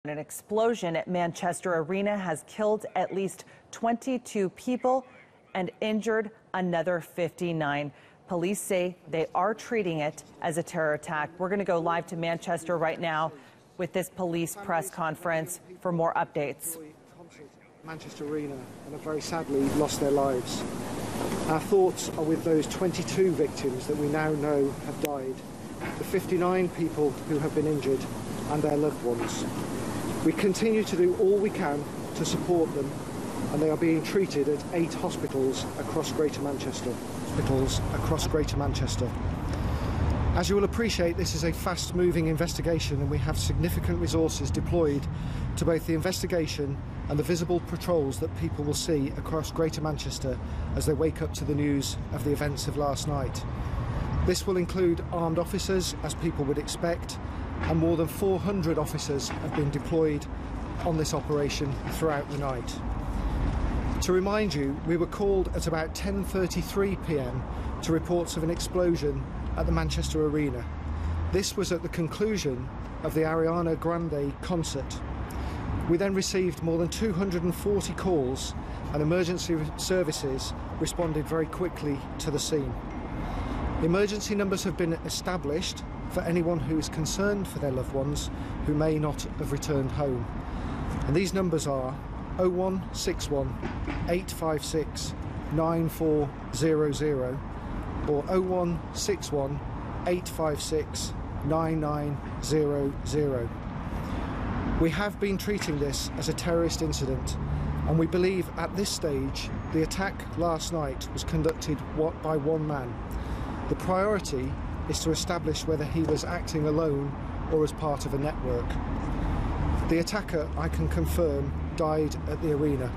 An explosion at Manchester Arena has killed at least 22 people and injured another 59. Police say they are treating it as a terror attack. We're going to go live to Manchester right now with this police press conference for more updates. Manchester Arena and have very sadly lost their lives. Our thoughts are with those 22 victims that we now know have died, the 59 people who have been injured and their loved ones. We continue to do all we can to support them, and they are being treated at 8 hospitals across Greater Manchester. As you will appreciate, this is a fast-moving investigation, and we have significant resources deployed to both the investigation and the visible patrols that people will see across Greater Manchester as they wake up to the news of the events of last night. This will include armed officers, as people would expect, and more than 400 officers have been deployed on this operation throughout the night. To remind you, we were called at about 10:33 p.m. to reports of an explosion at the Manchester Arena. This was at the conclusion of the Ariana Grande concert. We then received more than 240 calls, and emergency services responded very quickly to the scene. Emergency numbers have been established for anyone who is concerned for their loved ones who may not have returned home. And these numbers are 0161 856 9400 or 0161 856 9900. We have been treating this as a terrorist incident, and we believe at this stage the attack last night was conducted by one man. The priority is to establish whether he was acting alone or as part of a network. The attacker, I can confirm, died at the arena.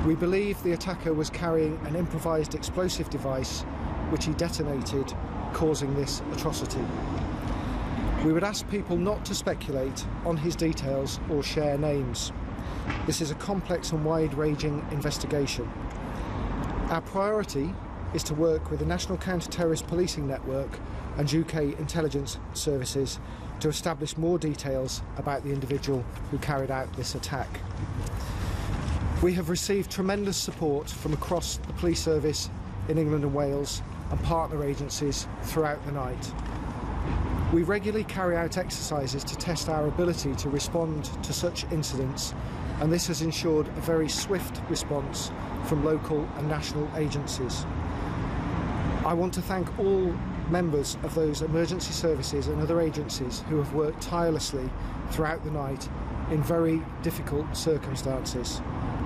We believe the attacker was carrying an improvised explosive device which he detonated, causing this atrocity. We would ask people not to speculate on his details or share names. This is a complex and wide-ranging investigation. Our priority is to work with the National Counter-Terrorist Policing Network and UK intelligence services to establish more details about the individual who carried out this attack. We have received tremendous support from across the police service in England and Wales and partner agencies throughout the night. We regularly carry out exercises to test our ability to respond to such incidents, and this has ensured a very swift response from local and national agencies. I want to thank all members of those emergency services and other agencies who have worked tirelessly throughout the night in very difficult circumstances.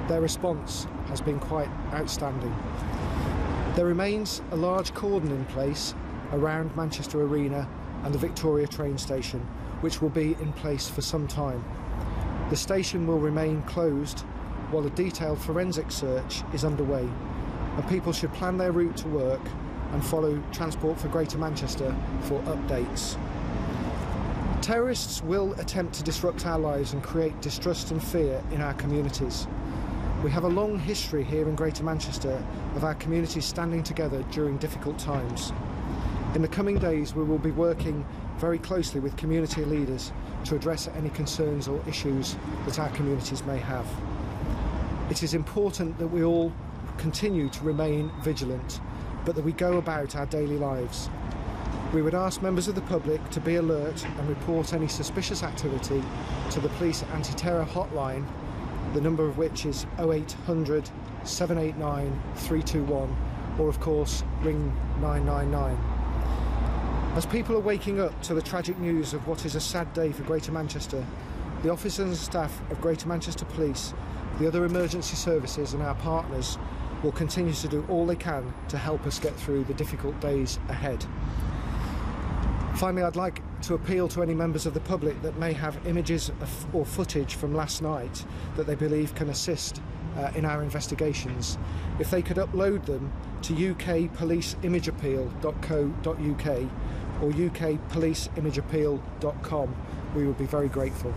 Their response has been quite outstanding. There remains a large cordon in place around Manchester Arena and the Victoria train station, which will be in place for some time. The station will remain closed while a detailed forensic search is underway, and people should plan their route to work and follow Transport for Greater Manchester for updates. Terrorists will attempt to disrupt our lives and create distrust and fear in our communities. We have a long history here in Greater Manchester of our communities standing together during difficult times. In the coming days, we will be working very closely with community leaders to address any concerns or issues that our communities may have. It is important that we all continue to remain vigilant, but that we go about our daily lives. We would ask members of the public to be alert and report any suspicious activity to the police anti-terror hotline, the number of which is 0800 789 321, or of course ring 999. As people are waking up to the tragic news of what is a sad day for Greater Manchester, the officers and staff of Greater Manchester Police, the other emergency services and our partners will continue to do all they can to help us get through the difficult days ahead. Finally, I'd like to appeal to any members of the public that may have images or footage from last night that they believe can assist in our investigations. If they could upload them to ukpoliceimageappeal.co.uk or ukpoliceimageappeal.com, we would be very grateful.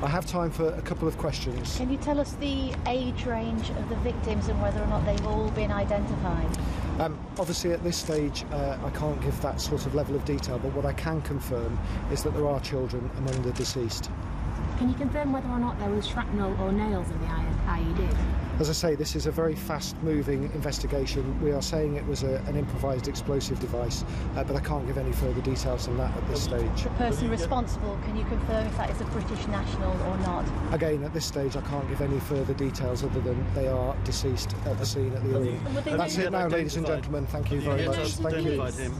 I have time for a couple of questions. Can you tell us the age range of the victims and whether or not they've all been identified? Obviously at this stage I can't give that sort of level of detail, but what I can confirm is that there are children among the deceased. Can you confirm whether or not there was shrapnel or nails in the IED? As I say, this is a very fast-moving investigation. We are saying it was an improvised explosive device, but I can't give any further details than that at this stage. The person responsible, can you confirm if that is a British national or not? Again, at this stage, I can't give any further details other than they are deceased at the scene at the arena. That's it now, ladies and gentlemen. Thank you very much. Thank you.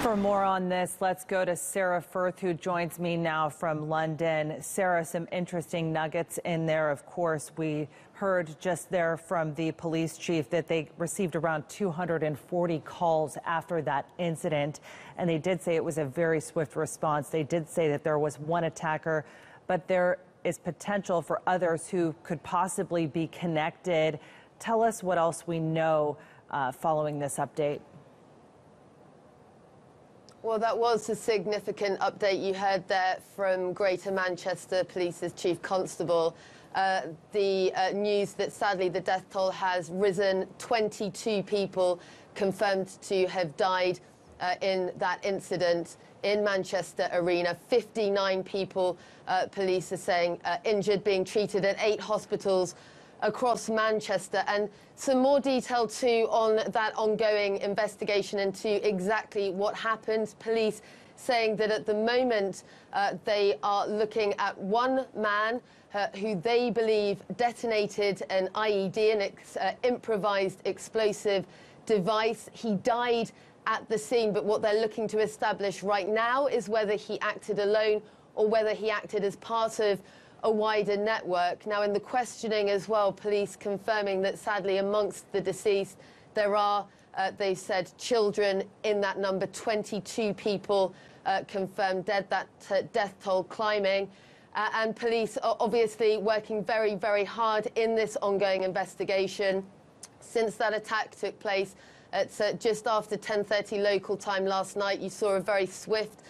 For more on this, let's go to Sarah Firth, who joins me now from London. Sarah, some interesting nuggets in there. Of course, we heard just there from the police chief that they received around 240 calls after that incident, and they did say it was a very swift response. They did say that there was one attacker, but there is potential for others who could possibly be connected. Tell us what else we know following this update. Well, that was a significant update you heard there from Greater Manchester Police's Chief Constable. The news that sadly the death toll has risen. 22 people confirmed to have died in that incident in Manchester Arena. 59 people, police are saying, injured, being treated at 8 hospitals across Manchester. And some more detail too on that ongoing investigation into exactly what happened. Police saying that at the moment they are looking at one man who they believe detonated an IED, an improvised explosive device. He died at the scene, but what they're looking to establish right now is whether he acted alone or whether he acted as part of a wider network. Now, in the questioning as well, police confirming that sadly amongst the deceased there are, they said, children in that number. 22 people confirmed dead, that death toll climbing. And police are obviously working very, very hard in this ongoing investigation. Since that attack took place at just after 10:30 local time last night, you saw a very swift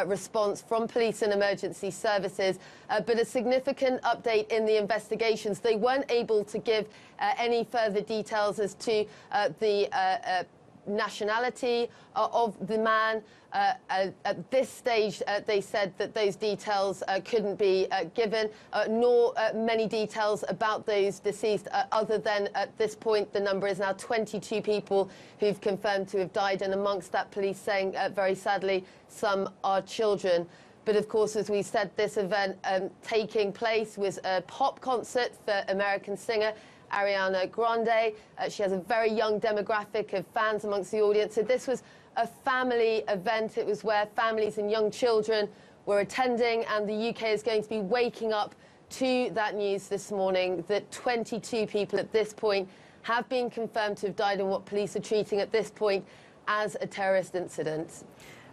response from police and emergency services, but a significant update in the investigations. They weren't able to give any further details as to the nationality of the man. At this stage, they said that those details couldn't be given, nor many details about those deceased, other than at this point the number is now 22 people who've confirmed to have died, and amongst that, police saying very sadly some are children. But of course, as we said, this event taking place was a pop concert for American singer Ariana Grande. She has a very young demographic of fans amongst the audience. So this was a family event. It was where families and young children were attending, and the UK is going to be waking up to that news this morning that 22 people at this point have been confirmed to have died in what police are treating at this point as a terrorist incident.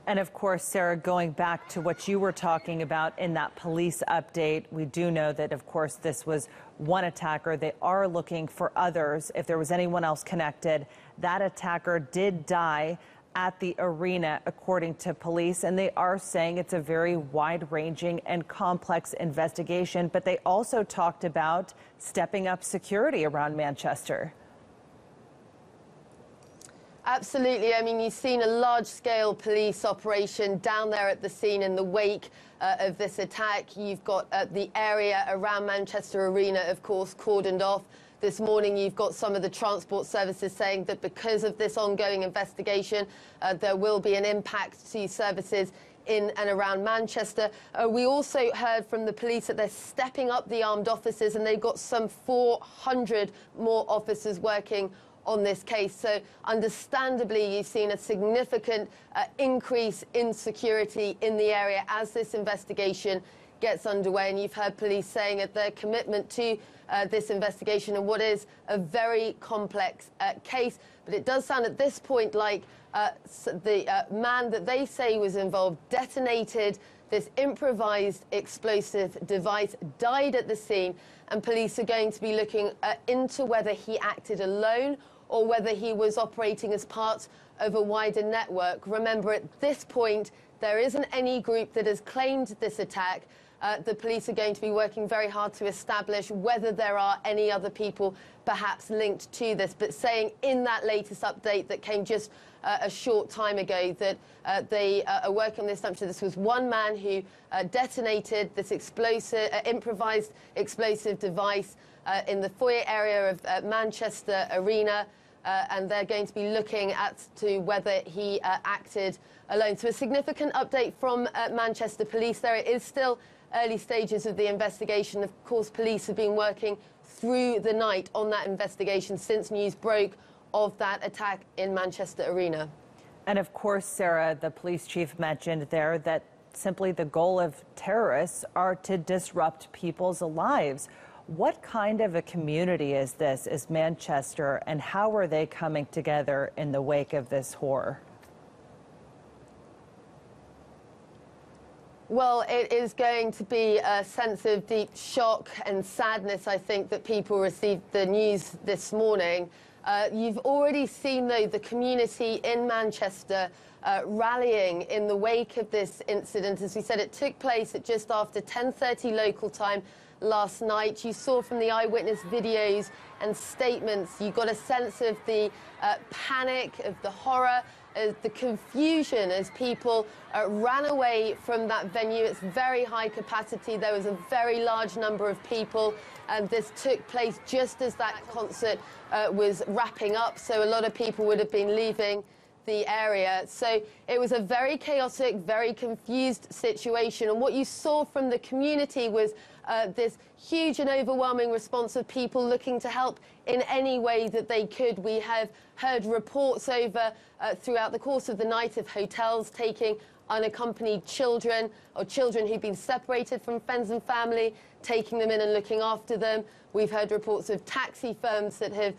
And of course, Sarah, going back to what you were talking about in that police update, we do know that, of course, this was one attacker. They are looking for others. If there was anyone else connected, that attacker did die at the arena, according to police. And they are saying it's a very wide-ranging and complex investigation. But they also talked about stepping up security around Manchester. Absolutely. I mean, you've seen a large-scale police operation down there at the scene in the wake of this attack. You've got the area around Manchester Arena, of course, cordoned off. This morning, you've got some of the transport services saying that because of this ongoing investigation, there will be an impact to services in and around Manchester. We also heard from the police that they're stepping up the armed officers, and they've got some 400 more officers working on this case. So understandably, you've seen a significant increase in security in the area as this investigation gets underway. And you've heard police saying that their commitment to this investigation and what is a very complex case. But it does sound at this point like the man that they say was involved detonated this improvised explosive device, died at the scene, and police are going to be looking into whether he acted alone or whether he was operating as part of a wider network. Remember, at this point, there isn't any group that has claimed this attack. The police are going to be working very hard to establish whether there are any other people perhaps linked to this, but saying in that latest update that came just a short time ago that they are working on the assumption this was one man who detonated this improvised explosive device in the foyer area of Manchester Arena. And they're going to be looking to whether he acted alone. So a significant update from Manchester Police there. It is still early stages of the investigation. Of course, police have been working through the night on that investigation since news broke of that attack in Manchester Arena. And of course, Sarah, the police chief mentioned there that simply the goal of terrorists are to disrupt people's lives. What kind of a community is this, is Manchester, and how are they coming together in the wake of this horror? Well, it is going to be a sense of deep shock and sadness, I think, that people received the news this morning. You've already seen, though, the community in Manchester rallying in the wake of this incident. As we said, it took place at just after 10:30 local time last night. You saw from the eyewitness videos and statements, you got a sense of the panic, of the horror, the confusion as people ran away from that venue. It's very high capacity. There was a very large number of people, and this took place just as that concert was wrapping up. So a lot of people would have been leaving the area. So it was a very chaotic, very confused situation. And what you saw from the community was this huge and overwhelming response of people looking to help in any way that they could. We have heard reports throughout the course of the night of hotels taking unaccompanied children or children who've been separated from friends and family, taking them in and looking after them. We've heard reports of taxi firms that have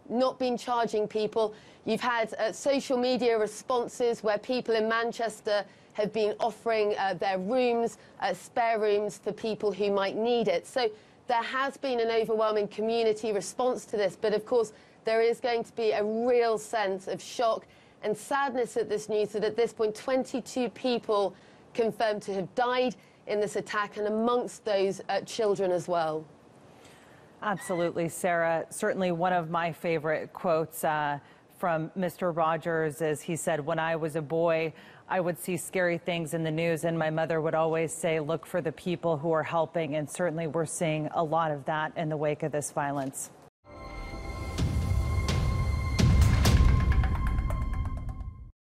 not been charging people. You've had social media responses where people in Manchester have been offering their rooms, spare rooms for people who might need it. So there has been an overwhelming community response to this, but of course there is going to be a real sense of shock and sadness at this news that at this point 22 people confirmed to have died in this attack, and amongst those children as well. Absolutely, Sarah. Certainly one of my favorite quotes from Mr. Rogers is he said, "When I was a boy, I would see scary things in the news, and my mother would always say, look for the people who are helping." And certainly we're seeing a lot of that in the wake of this violence.